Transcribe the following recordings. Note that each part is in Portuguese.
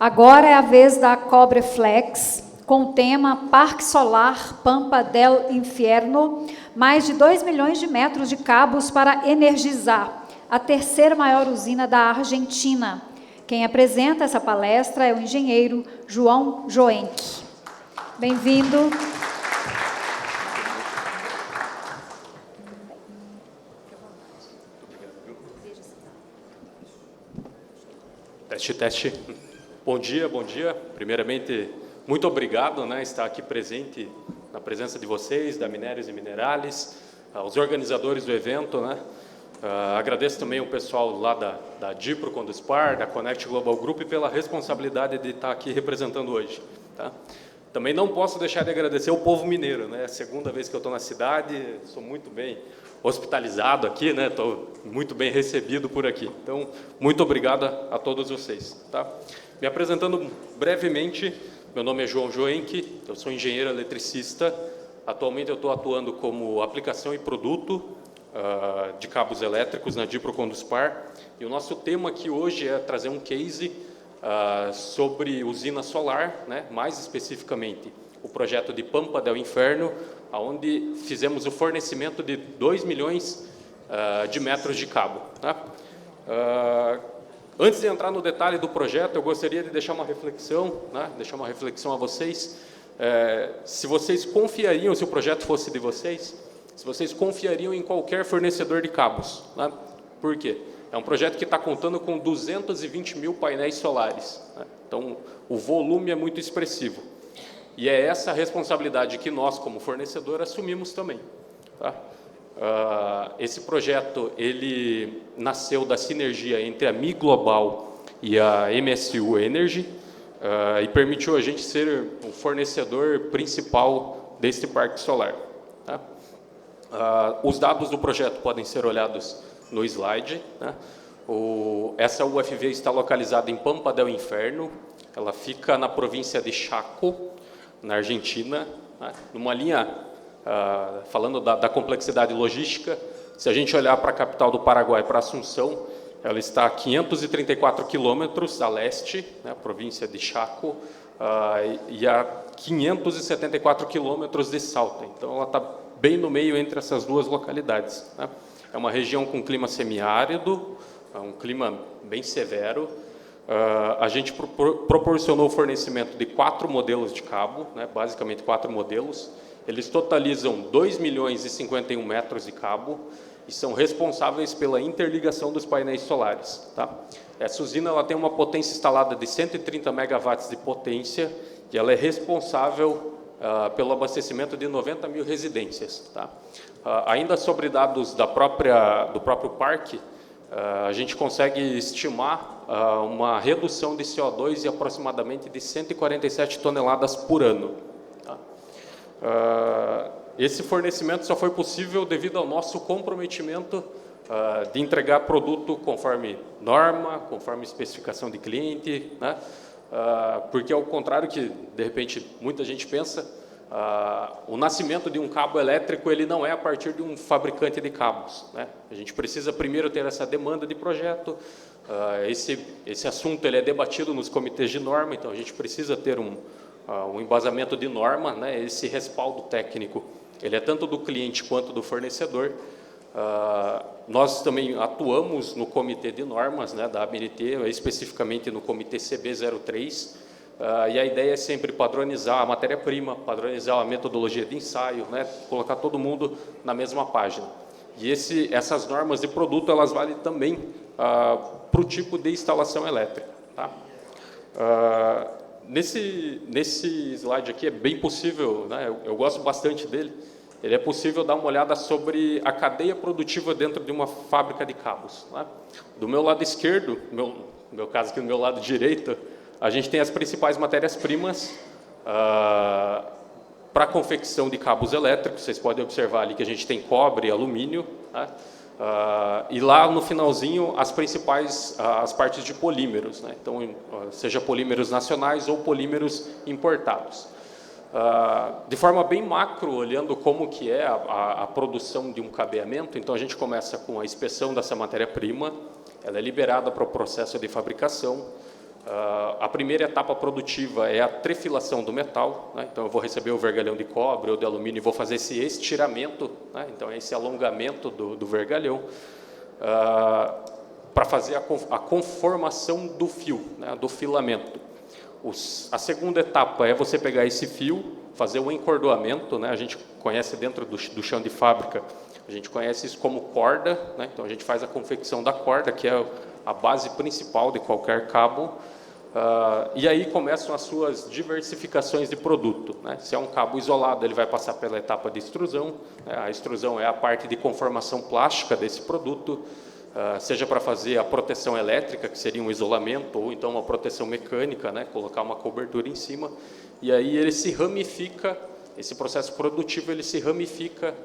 Agora é a vez da Cobreflex, com o tema Parque Solar Pampa del Infierno, mais de 2 milhões de metros de cabos para energizar a terceira maior usina da Argentina. Quem apresenta essa palestra é o engenheiro João Joenck. Bem-vindo. Teste, teste. Bom dia, bom dia. Primeiramente, muito obrigado, estar aqui presente, na presença de vocês, da Minérios e Minerales, aos organizadores do evento, agradeço também o pessoal lá da Dipro Conduspar, da Connect Global Group, pela responsabilidade de estar aqui representando hoje. Tá? Também não posso deixar de agradecer o povo mineiro, É a segunda vez que eu estou na cidade, sou muito bem hospitalizado aqui, Estou muito bem recebido por aqui. Então, muito obrigado a todos vocês. Tá? Me apresentando brevemente, meu nome é João Joenck, eu sou engenheiro eletricista. Atualmente eu estou atuando como aplicação e produto de cabos elétricos na Dipro Conduspar. E o nosso tema aqui hoje é trazer um case sobre usina solar, mais especificamente o projeto de Pampa del Inferno, onde fizemos o fornecimento de 2 milhões de metros de cabo. Tá? Antes de entrar no detalhe do projeto, eu gostaria de deixar uma reflexão, a vocês. Se vocês confiariam, se o projeto fosse de vocês, se vocês confiariam em qualquer fornecedor de cabos. Por quê? É um projeto que está contando com 220 mil painéis solares. Então, o volume é muito expressivo. E é essa responsabilidade que nós, como fornecedor, assumimos também. Tá? Esse projeto ele nasceu da sinergia entre a Mi Global e a MSU Energy e permitiu a gente ser o fornecedor principal deste parque solar. Tá? Os dados do projeto podem ser olhados no slide. Essa UFV está localizada em Pampa del Inferno, ela fica na província de Chaco, na Argentina, numa linha, falando da complexidade logística, se a gente olhar para a capital do Paraguai, para Assunção, ela está a 534 quilômetros a leste, a província de Chaco, e a 574 quilômetros de Salta. Então, ela está bem no meio entre essas duas localidades. É uma região com clima semiárido, um clima bem severo. A gente proporcionou o fornecimento de 4 modelos de cabo, basicamente 4 modelos. Eles totalizam 2 milhões e 51 metros de cabo e são responsáveis pela interligação dos painéis solares. Tá? Essa usina ela tem uma potência instalada de 130 megawatts de potência e ela é responsável pelo abastecimento de 90 mil residências. Tá? Ainda sobre dados do próprio parque, a gente consegue estimar uma redução de CO2 de aproximadamente de 147 toneladas por ano. Tá? Esse fornecimento só foi possível devido ao nosso comprometimento de entregar produto conforme norma, conforme especificação de cliente, porque ao contrário que, de repente, muita gente pensa, o nascimento de um cabo elétrico ele não é a partir de um fabricante de cabos. A gente precisa primeiro ter essa demanda de projeto, esse assunto ele é debatido nos comitês de norma, então a gente precisa ter um embasamento de norma, esse respaldo técnico, ele é tanto do cliente quanto do fornecedor. Nós também atuamos no comitê de normas da ABNT, especificamente no comitê CB03, e a ideia é sempre padronizar a matéria-prima, padronizar a metodologia de ensaio, colocar todo mundo na mesma página. E essas normas de produto, elas valem também para o tipo de instalação elétrica. Tá? Nesse slide aqui é bem possível, eu gosto bastante dele, ele é possível dar uma olhada sobre a cadeia produtiva dentro de uma fábrica de cabos. Do meu lado esquerdo, no meu caso aqui do meu lado direito, a gente tem as principais matérias-primas para a confecção de cabos elétricos. Vocês podem observar ali que a gente tem cobre e alumínio. E lá no finalzinho, as partes de polímeros. Então, seja polímeros nacionais ou polímeros importados. De forma bem macro, olhando como que é a produção de um cabeamento, então a gente começa com a inspeção dessa matéria-prima, ela é liberada para o processo de fabricação. A primeira etapa produtiva é a trefilação do metal, né? Então eu vou receber o vergalhão de cobre ou de alumínio e vou fazer esse estiramento, né? Então é esse alongamento do vergalhão, para fazer a conformação do fio, né? Do filamento. A segunda etapa é você pegar esse fio, fazer o encordoamento, né? A gente conhece dentro do chão de fábrica, a gente conhece isso como corda, né? Então a gente faz a confecção da corda, que é a base principal de qualquer cabo, e aí começam as suas diversificações de produto, né? Se é um cabo isolado, ele vai passar pela etapa de extrusão, né? A extrusão é a parte de conformação plástica desse produto, seja para fazer a proteção elétrica, que seria um isolamento, ou então uma proteção mecânica, né? Colocar uma cobertura em cima, e aí ele se ramifica, esse processo produtivo ele se ramifica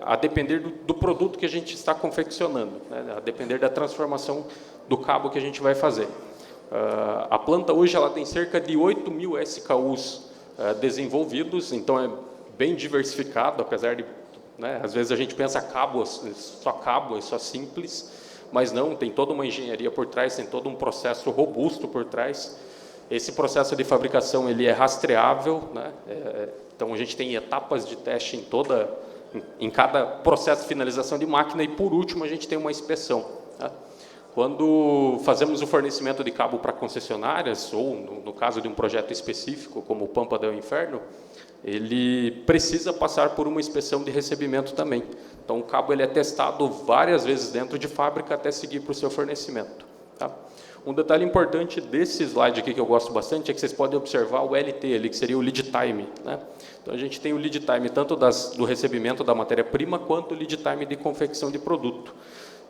a depender do produto que a gente está confeccionando, né? A depender da transformação do cabo que a gente vai fazer. A planta hoje ela tem cerca de 8.000 SKUs desenvolvidos, então é bem diversificado, apesar de, né, às vezes a gente pensa cabo, é só simples, mas não, tem toda uma engenharia por trás, tem todo um processo robusto por trás. Esse processo de fabricação ele é rastreável, né? Então a gente tem etapas de teste em cada processo de finalização de máquina, e por último a gente tem uma inspeção, tá? Quando fazemos o fornecimento de cabo para concessionárias, ou no caso de um projeto específico, como o Pampa del Inferno, ele precisa passar por uma inspeção de recebimento também. Então o cabo ele é testado várias vezes dentro de fábrica até seguir para o seu fornecimento, tá? Um detalhe importante desse slide aqui que eu gosto bastante é que vocês podem observar o LT ali, que seria o lead time, né? Então a gente tem o lead time tanto do recebimento da matéria-prima quanto o lead time de confecção de produto.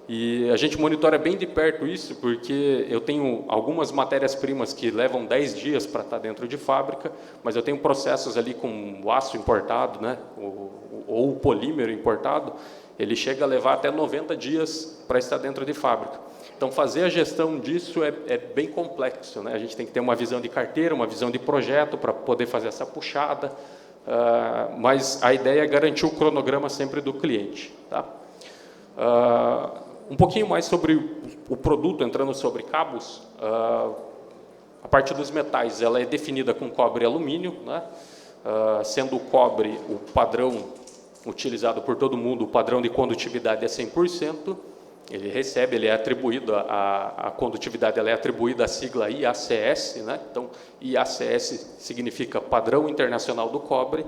E a gente monitora bem de perto isso, porque eu tenho algumas matérias-primas que levam 10 dias para estar dentro de fábrica, mas eu tenho processos ali com o aço importado, né, ou o polímero importado, ele chega a levar até 90 dias para estar dentro de fábrica. Então, fazer a gestão disso é bem complexo, né? A gente tem que ter uma visão de carteira, uma visão de projeto para poder fazer essa puxada, mas a ideia é garantir o cronograma sempre do cliente, tá? Um pouquinho mais sobre o produto, entrando sobre cabos, a parte dos metais ela é definida com cobre e alumínio, né? Sendo o cobre o padrão utilizado por todo mundo, o padrão de condutividade é 100%, ele é atribuído, a condutividade ela é atribuída à sigla IACS, né? Então, IACS significa Padrão Internacional do Cobre.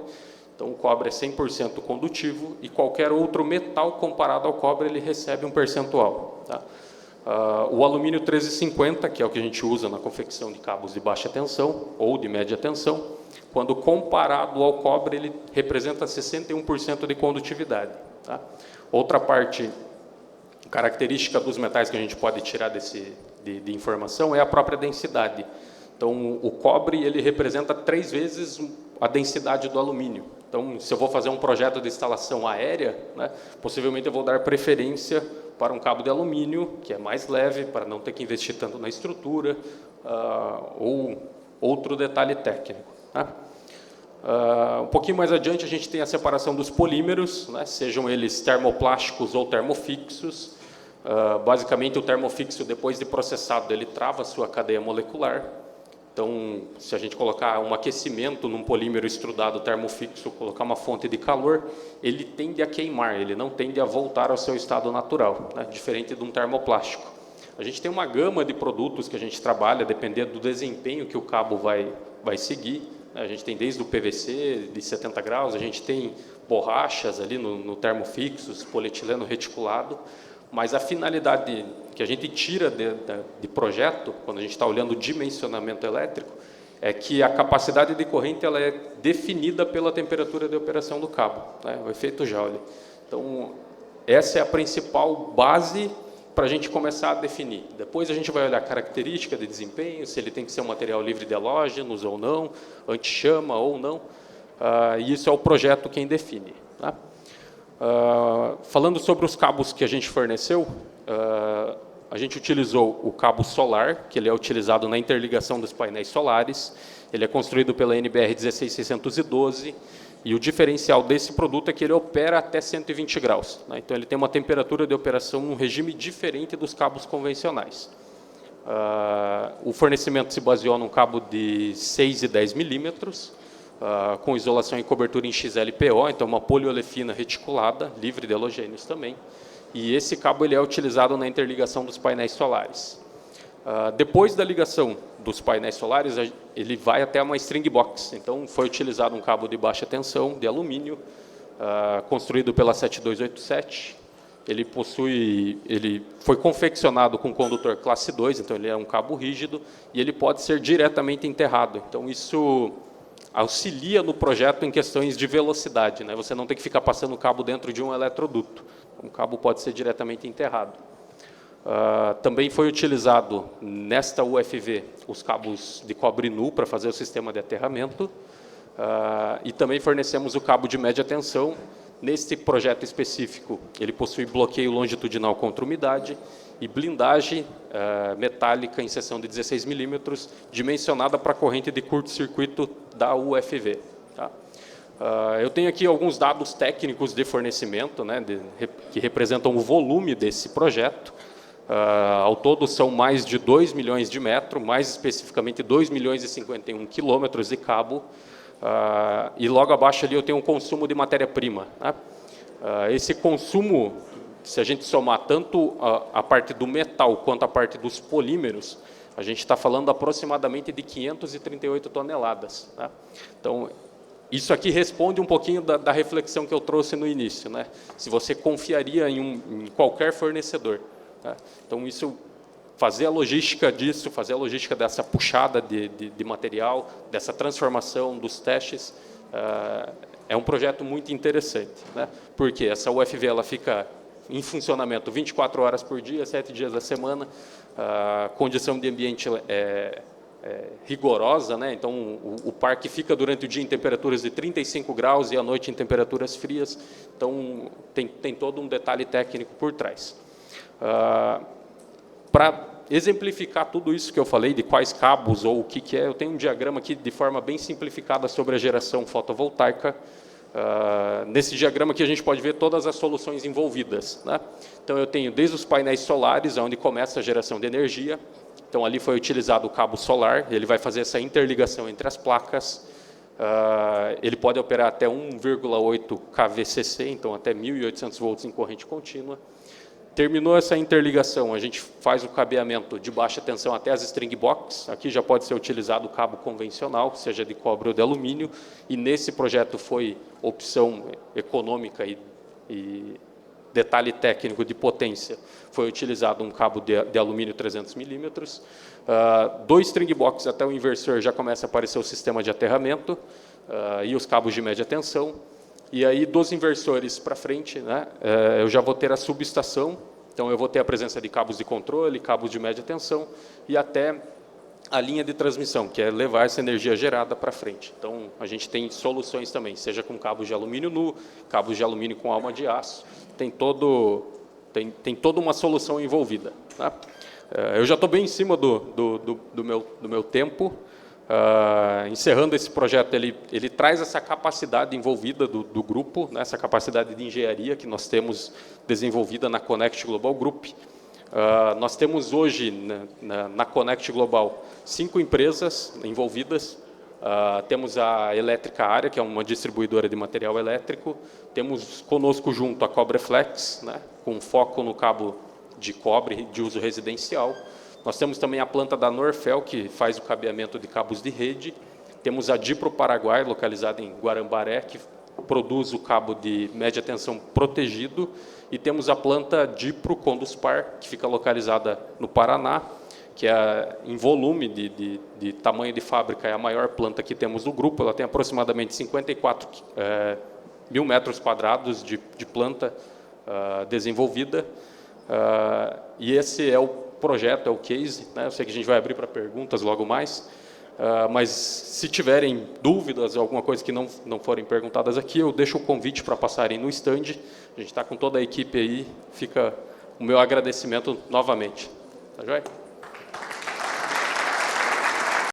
Então, o cobre é 100% condutivo e qualquer outro metal comparado ao cobre, ele recebe um percentual, tá? O alumínio 1350, que é o que a gente usa na confecção de cabos de baixa tensão ou de média tensão, quando comparado ao cobre, ele representa 61% de condutividade, tá? Outra parte característica dos metais que a gente pode tirar de informação é a própria densidade. Então, o cobre ele representa 3 vezes a densidade do alumínio. Então, se eu vou fazer um projeto de instalação aérea, né, possivelmente eu vou dar preferência para um cabo de alumínio, que é mais leve, para não ter que investir tanto na estrutura, ou outro detalhe técnico, tá? Um pouquinho mais adiante, a gente tem a separação dos polímeros, né, sejam eles termoplásticos ou termofixos. Basicamente, o termofixo, depois de processado, ele trava a sua cadeia molecular. Então, se a gente colocar um aquecimento num polímero extrudado termofixo, colocar uma fonte de calor, ele tende a queimar, ele não tende a voltar ao seu estado natural, né, diferente de um termoplástico. A gente tem uma gama de produtos que a gente trabalha, dependendo do desempenho que o cabo vai seguir. A gente tem desde o PVC de 70 graus, a gente tem borrachas ali no termofixos, polietileno reticulado, mas a finalidade que a gente tira de projeto, quando a gente está olhando o dimensionamento elétrico, é que a capacidade de corrente ela é definida pela temperatura de operação do cabo, né, o efeito Joule. Então, essa é a principal base para a gente começar a definir. Depois a gente vai olhar a característica de desempenho, se ele tem que ser um material livre de halógenos ou não, anti-chama ou não, e isso é o projeto quem define, tá? Falando sobre os cabos que a gente forneceu, a gente utilizou o cabo solar, que ele é utilizado na interligação dos painéis solares, ele é construído pela NBR 16612, e o diferencial desse produto é que ele opera até 120 graus, né? Então, ele tem uma temperatura de operação, um regime diferente dos cabos convencionais. O fornecimento se baseou num cabo de 6 e 10 milímetros, com isolação e cobertura em XLPO, então uma poliolefina reticulada, livre de halogênios também. E esse cabo ele é utilizado na interligação dos painéis solares. Depois da ligação dos painéis solares, ele vai até uma string box. Então, foi utilizado um cabo de baixa tensão, de alumínio, construído pela 7287. Ele foi confeccionado com condutor classe 2, então ele é um cabo rígido, e ele pode ser diretamente enterrado. Então, isso auxilia no projeto em questões de velocidade, né? Você não tem que ficar passando o cabo dentro de um eletroduto. O cabo pode ser diretamente enterrado. Também foi utilizado nesta UFV os cabos de cobre nu para fazer o sistema de aterramento, e também fornecemos o cabo de média tensão. Neste projeto específico, ele possui bloqueio longitudinal contra umidade e blindagem metálica em seção de 16 milímetros, dimensionada para a corrente de curto-circuito da UFV. Tá? Eu tenho aqui alguns dados técnicos de fornecimento, né, que representam o volume desse projeto. Ao todo, são mais de 2 milhões de metros, mais especificamente 2 milhões e 51 quilômetros de cabo. E logo abaixo ali eu tenho um consumo de matéria-prima. Né? Esse consumo, se a gente somar tanto a parte do metal quanto a parte dos polímeros, a gente está falando aproximadamente de 538 toneladas. Né? Então, isso aqui responde um pouquinho da reflexão que eu trouxe no início, né? Se você confiaria em qualquer fornecedor. Né? Então, fazer a logística disso, fazer a logística dessa puxada de material, dessa transformação dos testes, é um projeto muito interessante. Né? Porque essa UFV ela fica em funcionamento 24 horas por dia, 7 dias da semana, a condição de ambiente rigorosa, né? Então o parque fica durante o dia em temperaturas de 35 graus e à noite em temperaturas frias, então tem todo um detalhe técnico por trás. Para exemplificar tudo isso que eu falei, de quais cabos ou o que é, eu tenho um diagrama aqui de forma bem simplificada sobre a geração fotovoltaica. Nesse diagrama aqui a gente pode ver todas as soluções envolvidas. Né? Então eu tenho desde os painéis solares, onde começa a geração de energia. Então, ali foi utilizado o cabo solar, ele vai fazer essa interligação entre as placas. Ele pode operar até 1,8 kVcc, então até 1.800 volts em corrente contínua. Terminou essa interligação, a gente faz o cabeamento de baixa tensão até as string box. Aqui já pode ser utilizado o cabo convencional, seja de cobre ou de alumínio. E nesse projeto foi opção econômica e detalhe técnico de potência, foi utilizado um cabo de alumínio 300 milímetros. 2 string box até o inversor já começa a aparecer o sistema de aterramento e os cabos de média tensão. E aí, dos inversores para frente, né, eu já vou ter a subestação, então eu vou ter a presença de cabos de controle, cabos de média tensão e até a linha de transmissão, que é levar essa energia gerada para frente. Então, a gente tem soluções também, seja com cabos de alumínio nu, cabos de alumínio com alma de aço, tem toda uma solução envolvida. Tá? Eu já estou bem em cima do meu tempo. Encerrando esse projeto, ele traz essa capacidade envolvida do grupo, né, essa capacidade de engenharia que nós temos desenvolvida na Connect Global Group. Nós temos hoje, na Connect Global, 5 empresas envolvidas. Temos a Elétrica Área, que é uma distribuidora de material elétrico. Temos conosco junto a Cobreflex, né, com foco no cabo de cobre de uso residencial. Nós temos também a planta da Norfel, que faz o cabeamento de cabos de rede. Temos a Dipro Paraguai, localizada em Guarambaré, que produz o cabo de média tensão protegido. E temos a planta Dipro Conduspar, que fica localizada no Paraná, que é, em volume de tamanho de fábrica, é a maior planta que temos do grupo. Ela tem aproximadamente 54 mil metros quadrados de planta desenvolvida. E esse é o projeto, é o case. Né? Eu sei que a gente vai abrir para perguntas logo mais, mas se tiverem dúvidas, alguma coisa que não forem perguntadas aqui, eu deixo o convite para passarem no stand. A gente está com toda a equipe aí, fica o meu agradecimento novamente. Tá joia?